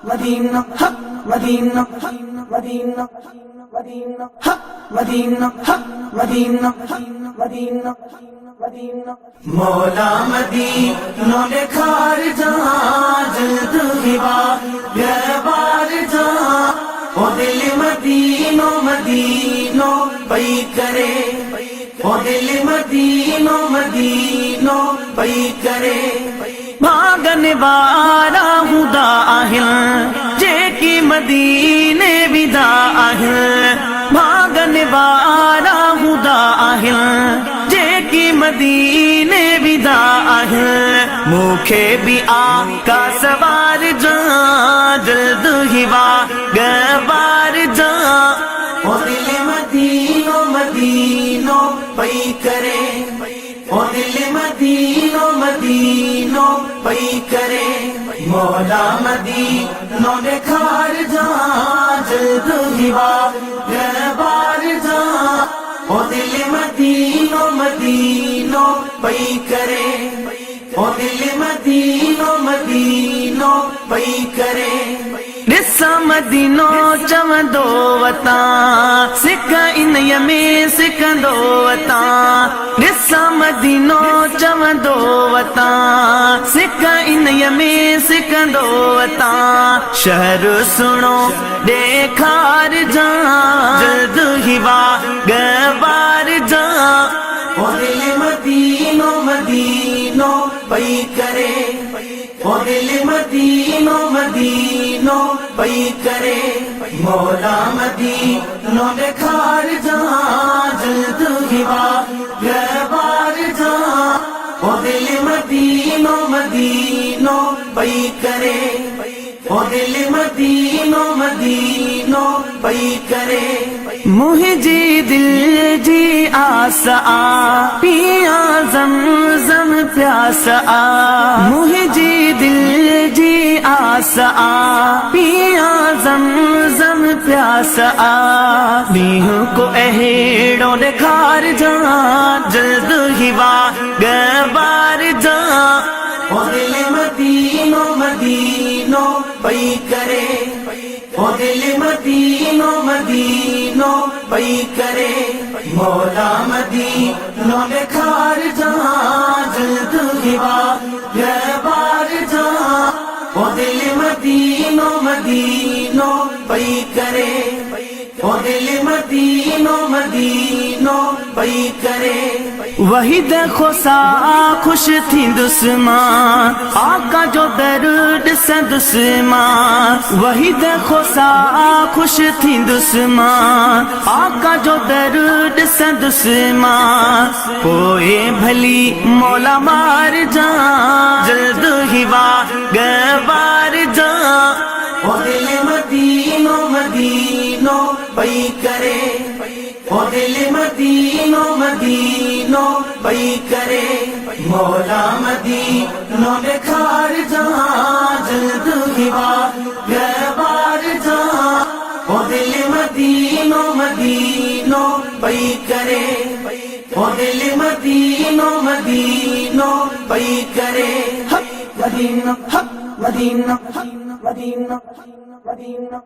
Medina, ha, Medina, ha, Medina, Medina, ha, Medina, ha, Medina, Medina, Medina. मौला मदीनों ने खार जहाँ जल्द हिवा गवार जहाँ ओ दिल मदीनों मदीनों पई करे ओ दिल मदीनों मदीनों पई करे भागन वारा हुदा आहिल जेकी मदीने विदा आहिल भागन वारा हुदा आहिल जेकी मदीने विदा आहिल मुखे भी आका सवार जा जल्द हिवा गवार जा ओ दिल मदीनों मदीनों पई करे ओ दिल मदीनों मदीनों पई करे मौला मदीनों ने खार जा जल्द हिवा गवार जा ओ दिल मदीनों मदीनों पई करे ओ दिल मदीनों मदीनों पई करे ॾिसा मदीनो चवंदो वता सिक इन में सिकंदो वता ॾिसा मदीनो चवंदो वता सिक इन में सिकंदो वता शहर सुणो ॾेखार जा जल्द हिवा गवार जा ओ दिल मदीनों मदीनों पई करे ओ दिल मदीनों मदीनों पई करे मौला मदीनों ने खार जा जल्द हिवा गवार जा ओ दिल मदीनों मदीनों पई करे ओ दिल मदीनों मदीनों पई करे मुझी दिल जी आस आ पिया ज़म प्यास आ मुझी दिल जी आस आ पिया ज़म प्यास आ मीहू को अहेड़ो ॾेखार जा जल्द हिवा गवार जा ओ दिल मदीनों मदीनों पई करे ओ दिल मदीनों मदीनों पई करे मौला मदीनों ने खार जा जल्द हिवा गवार जा ओ दिल मदीनों मदीनों पई करे ओ दिल मदीनों मदीनों पई करे वही देखो सा खुश थी दुश्मन आका जो दर्द से दुश्मन वही देखो सा खुश थी दुश्मन आका जो दर्द से दुश्मन कोई भली मौला मार जा जल्द हिवा गवार जा ओ दिल मदीनों मदीनों पई करे ओ दिल मदीनों मदीनों पई करे मौला मदीनों ने खार जा जल्द हिवा गवार जा ओ दिल मदीनों मदीनों पई करे ओ दिल मदीनों मदीनों पई करे मदीना मदीना मदीना मदीना